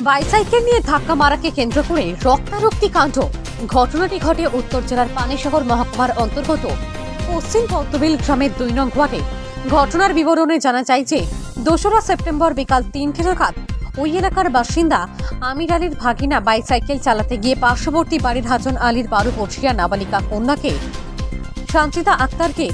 Bicycle নিয়ে ধাক্কা মারাকে কেন্দ্র করে রক্তারক্তি কাণ্ড। ঘটনাটি ঘটে উত্তর জেলার পানিসাগর মহকুমার অন্তর্গত পশ্চিম পদ্মবিল গ্রামের 2 নং ওয়ার্ডে। ঘটনার বিবরণে জানা যায় যে 2রা সেপ্টেম্বর বিকাল 3টে নাগাদ ওই এলাকার বাসিন্দা আমির আলীর ভাগিনা বাইসাইকেল চালাতে গিয়ে পার্শ্ববর্তী বাড়ির হাজন আলীর 12 বছরিয়া নাবালিকা কন্যাকে শান্তিতা আক্তারকে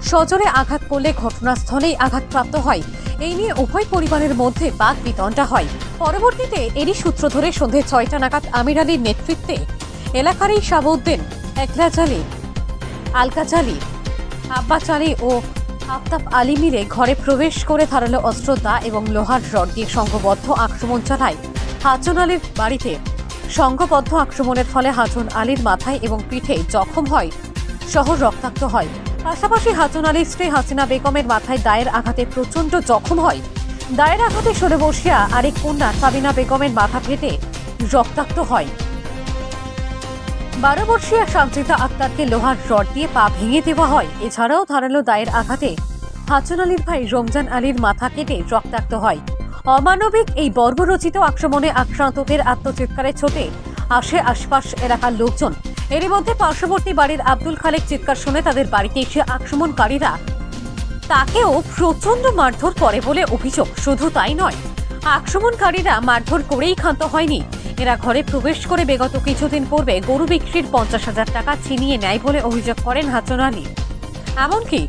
সজোরে আঘাত করলে ঘটনাস্থলেই আঘাতপ্রাপ্ত হয়। এই নিয়ে উভয় পরিবারের মধ্যে বাদ বিতণ্ডা হয়। পরবর্তীতে এরই সূত্র ধরে সন্ধ্যে 6টা নাগাদ আমির আলীর নেতৃত্বে এলাকারই শাহাবুদ্দিন, একরাজ আলী, আলকাজ আলী, আব্বাস আলী ও আফতাব আলী মিলে ঘরে প্রবেশ করে ধারালো অস্ত্র, দা এবং লোহার রড দিয়ে সংঘবদ্ধ আক্রমণ চালায় হাজন আলীর বাড়িতে। সংঘবদ্ধ আক্রমণের ফলে হাজন আলীর মাথায় এবং পিঠে জখম হয় সহ রক্তাক্ত হয়। পাশাপাশি হাজন আলীর স্ত্রী হাসিনা বেগমের মাথায় দায়ের আঘাতে প্রচণ্ড জখম হয়। দায়ের আঘাতে 16 বর্ষীয়া আরেক কন্যা সাবিনা বেগমের মাথা ফেটে রক্তাক্ত হয়। 12 বর্ষীয়া শান্তিতা আক্তারকে লোহার রড দিয়ে পা ভেঙে দেওয়া হয়। এছাড়াও ধারালো দায়ের আঘাতে হাজন আলীর ভাই রমজান আলীর মাথা কেটে রক্তাক্ত হয়। অমানবিক এই বর্বরচিত আক্রমণে আক্রান্তদের আত্মচিৎকারে ছোটে আসে আশপাশ এলাকার লোকজন। এরই মধ্যে পার্শ্ববর্তী বাড়ির আব্দুল খালেক চিৎকার শুনে তাদের বাড়িতে এসে আক্রমণকারীরা তাকেও প্রচণ্ড মারধর করে বলে অভিযোগ। শুধু তাই নয়, আক্রমণকারীরা মারধর করেই ক্ষান্ত হয়নি। এরা ঘরে প্রবেশ করে বিগত কিছুদিন পূর্বে গরু বিক্রির 50,000 টাকা ছিনিয়ে নেয় বলে অভিযোগ করেন হাজন আলী। এমনকি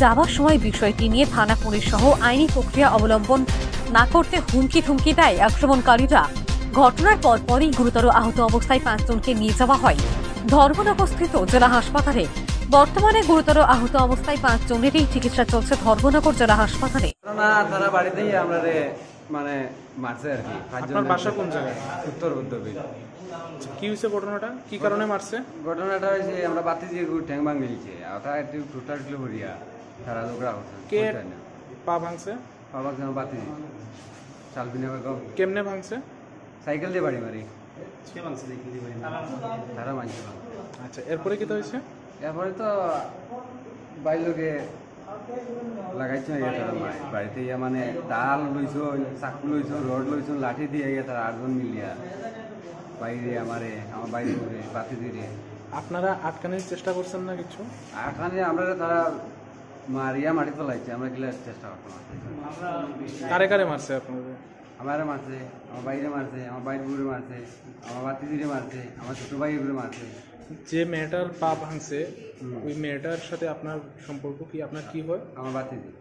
যাওয়ার সময় বিষয়টি নিয়ে থানা পুলিশ সহ আইনি প্রক্রিয়া অবলম্বন না করতে হুমকি থুমকি দেয় আক্রমণকারীরা। ঘটনার পরপরই গুরুতর আহত অবস্থায় 5 জনকে নিয়ে যাওয়া হয় ধর্মনগরস্থিত জেলা হাসপাতালে। বর্তমানে গুরুতর আহত অবস্থায় 5 জনেরই চিকিৎসা চলছে ধর্মনগর জেলা হাসপাতালে। তারা বাড়িতেই আমরা মানে মারছে আর কি। আপনার বাসা কোন জায়গায়? উত্তর পদ্মবিল। কি হয়েছে ঘটনাটা? কি কারণে মারছে? ঘটনাটা হয়েছে আমরা বাতি দিয়ে ঠ্যাং ভাঙ গেছে, ওটা একটু টোটাল কিলো ভরিয়া সারা লোকরা কে পা ভাঙছে? পা ভাঙছে আমার বাতি দিয়ে চালবিনা বেগম। কেমনে ভাঙছে? সাইকেল দিয়ে বাড়ি মারি তারা মানছে। আচ্ছা, এরপরে কি হয়েছে? এরপরে তো বাইর লোকে লাগাইছে বাড়িতে মানে ডাল লইছ, চাকু লইছ, রড লইছ, লাঠি দিয়ে তারা 8 জন মিলিয়া বাইরে আমার বাইরে বাতি দিয়ে। আপনারা আটকানোর চেষ্টা করছেন না কিছু? আটকানি আমরা তারা মারিয়া মাটি ফেলাইছে, আমরা গেলে চেষ্টা করতাম। কারে কারে মারছে আপনাদের? আমারে মারছে, আমার বাইরে মারছে, আমার বাইরে ঘুরে মারছে, আমার বাতি দিয়ে মারছে, আমার ছোট ভাই ঘুরে মারছে। যে মেয়েটার পা ভাঙছে ওই মেয়েটার সাথে আপনার সম্পর্ক কি? আপনার কি হয়? আমার বাতি দিয়ে।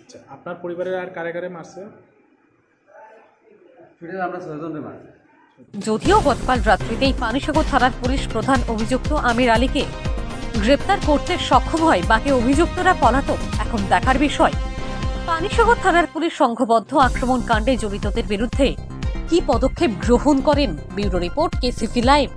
আচ্ছা, আপনার পরিবারের আর কারে কারে মারছে? আমরা 6 জনকে মারছে। যদিও গতকাল রাত্রিতেই পানিসাগর থানার পুলিশ প্রধান অভিযুক্ত আমির আলীকে গ্রেপ্তার করতে সক্ষম হয়, বাকি অভিযুক্তরা পলাতক। এখন দেখার বিষয় পানিসাগর থানার পুলিশ সংঘবদ্ধ আক্রমণ কাণ্ডে জড়িতদের বিরুদ্ধে কি পদক্ষেপ গ্রহণ করেন। Bureau report, KCV live.